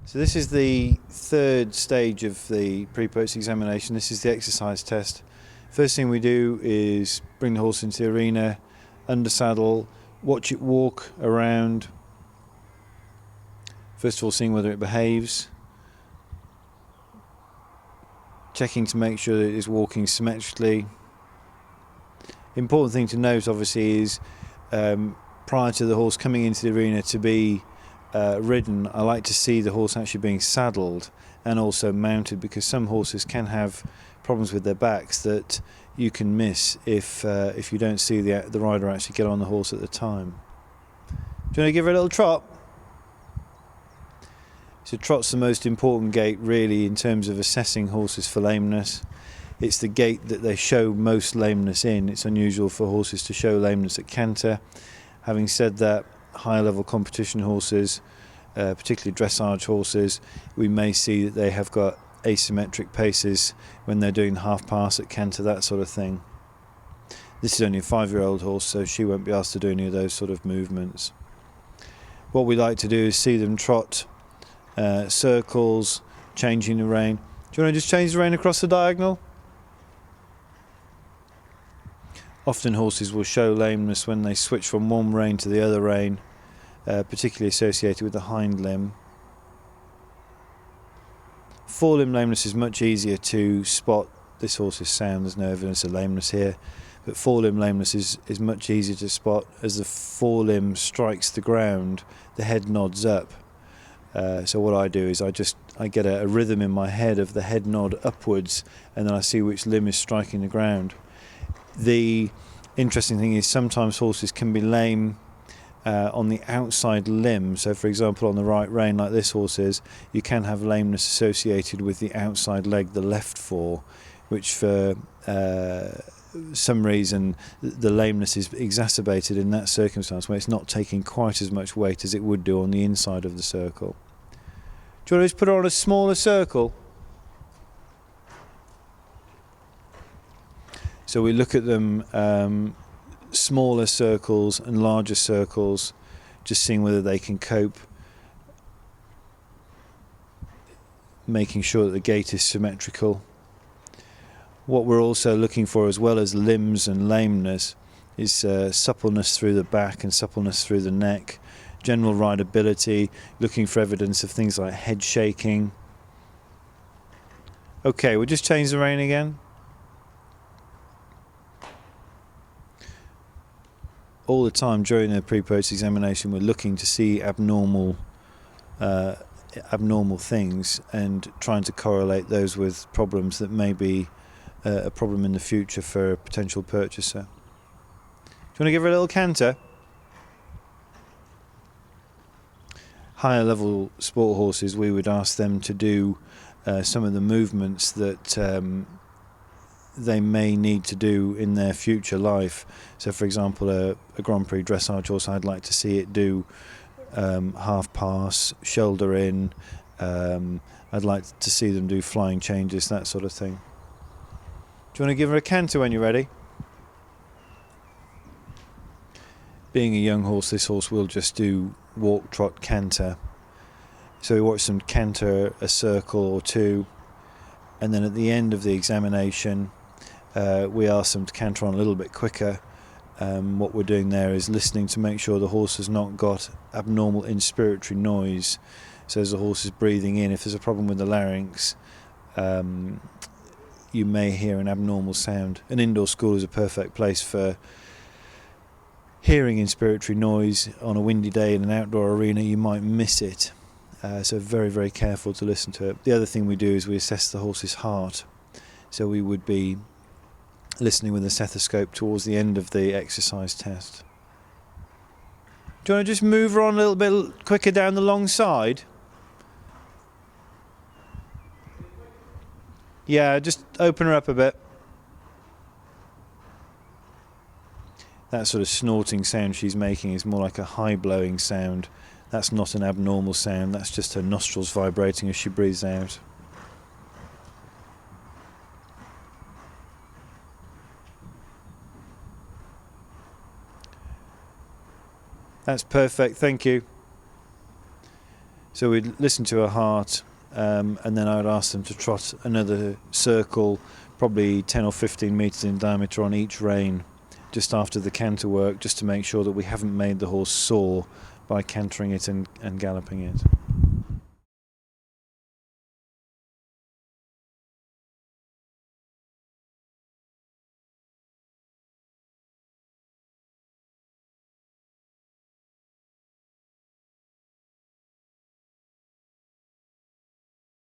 So this is the third stage of the pre-purchase examination. This is the exercise test. First thing we do is bring the horse into the arena, under saddle, watch it walk around. First of all, seeing whether it behaves. Checking to make sure that it is walking symmetrically. Important thing to note, obviously, is prior to the horse coming into the arena to be ridden, I like to see the horse actually being saddled and also mounted, because some horses can have problems with their backs that you can miss if you don't see the rider actually get on the horse at the time. Do you want to give her a little trot? So trot's the most important gait really in terms of assessing horses for lameness. It's the gait that they show most lameness in. It's unusual for horses to show lameness at canter. Having said that, higher level competition horses, particularly dressage horses, we may see that they have got asymmetric paces when they're doing half pass at canter, that sort of thing. This is only a 5-year-old horse, so she won't be asked to do any of those sort of movements. What we like to do is see them trot circles, changing the rein. Do you want to just change the rein across the diagonal? Often horses will show lameness when they switch from one rein to the other rein, particularly associated with the hind limb. Forelimb lameness is much easier to spot. This horse is sound, there's no evidence of lameness here, but forelimb lameness is much easier to spot. As the forelimb strikes the ground, the head nods up. So what I do is I get a rhythm in my head of the head nod upwards, and then I see which limb is striking the ground. The interesting thing is sometimes horses can be lame on the outside limb. So for example, on the right rein, like this horse is, you can have lameness associated with the outside leg, the left fore, which for some reason the lameness is exacerbated in that circumstance where it's not taking quite as much weight as it would do on the inside of the circle. Do you want to just put her on a smaller circle? So we look at them smaller circles and larger circles, just seeing whether they can cope, making sure that the gait is symmetrical. What we're also looking for, as well as limbs and lameness, is suppleness through the back and suppleness through the neck, general rideability, looking for evidence of things like head shaking. Okay, we'll just change the rein again. All the time during the pre-purchase examination, we're looking to see abnormal things and trying to correlate those with problems that may be a problem in the future for a potential purchaser. Do you want to give her a little canter? Higher level sport horses, we would ask them to do some of the movements that they may need to do in their future life. So for example, a Grand Prix dressage horse, I'd like to see it do half pass, shoulder in. I'd like to see them do flying changes, that sort of thing. Do you want to give her a canter when you're ready? Being a young horse, this horse will just do walk, trot, canter. So we watch them canter a circle or two, and then at the end of the examination we ask them to canter on a little bit quicker. What we're doing there is listening to make sure the horse has not got abnormal inspiratory noise. So as the horse is breathing in, if there's a problem with the larynx, you may hear an abnormal sound. An indoor school is a perfect place for hearing inspiratory noise. On a windy day in an outdoor arena, you might miss it. So very, very careful to listen to it. The other thing we do is we assess the horse's heart. So we would be listening with a stethoscope towards the end of the exercise test. Do you want to just move her on a little bit quicker down the long side? Yeah, just open her up a bit. That sort of snorting sound she's making is more like a high blowing sound. That's not an abnormal sound, that's just her nostrils vibrating as she breathes out. That's perfect, thank you. So we'd listen to her heart, and then I would ask them to trot another circle, probably 10 or 15 metres in diameter on each rein, just after the canter work, just to make sure that we haven't made the horse sore by cantering it and galloping it.